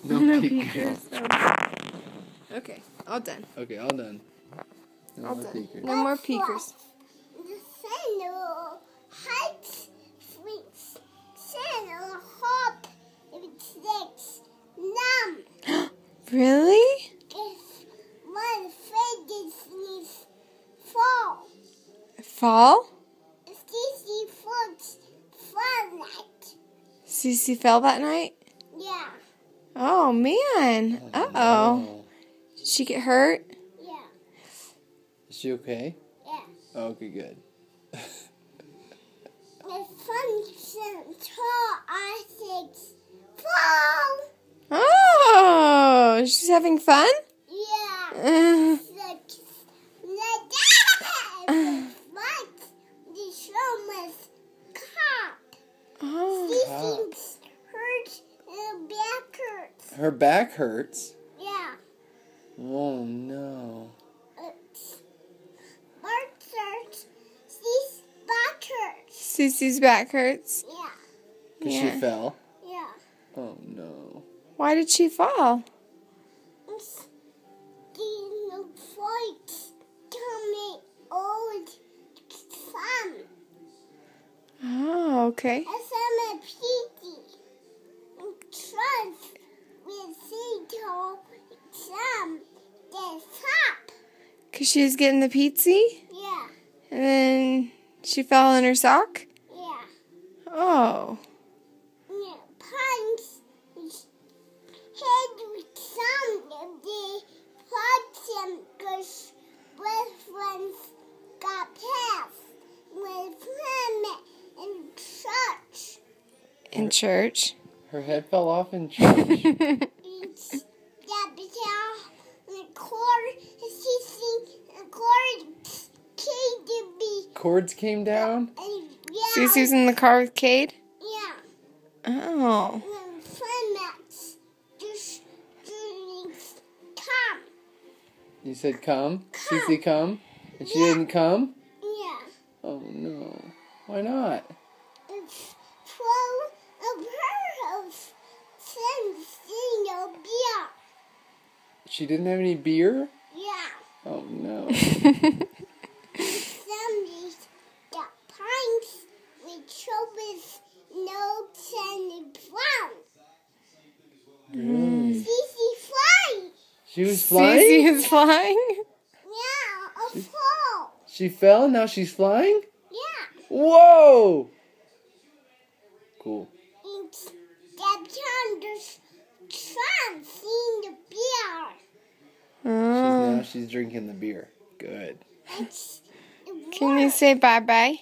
No peekers. Okay, all done. Okay, all done. All done. No more peekers. The sandal heights sweets. Sandal hop it sticks numb. Really? If one fingers leaves fall. Fall? Cece floats fun night. Cece fell that night? Yeah. Oh, man. Uh-oh. Did she get hurt? Yeah. Is she okay? Yeah. Okay, good. The function tall Isaacs fall. Oh, she's having fun? Yeah. The show must cop. Oh. Cece's hurt and back hurts. Her back hurts? Yeah. Oh, no. Mark hurts. Cece's back hurts. Cece's back hurts. Yeah. Because Yeah. she fell? Yeah. Oh, no. Why did she fall? The fight coming old fun. Oh, okay. I'm a PT. Trust with Cito some the top. Because she was getting the pizza? Yeah. And then she fell in her sock? Yeah. Oh. Yeah. Punch head with some of the pots because reference got passed with him in church. In church? Her head fell off in church. It's that the cord KDB. Cords came down? Yeah. Cece was in the car with Cade? Yeah. Oh. When Funmax just come. You said come? Cece come? And she didn't come? Yeah. Oh, no. Why not? It's 12 of her house. Single beer. She didn't have any beer? Yeah. Oh, no. Somebody's got pints with chocolates, notes, and brown. Really? Cece flying. She was flying? Cece is flying? Yeah, a fall. She fell, now she's flying? Yeah. Whoa! Cool. It's that Thunder's son seeing the beer. Oh. Now she's drinking the beer. Good. It's Can you say bye-bye?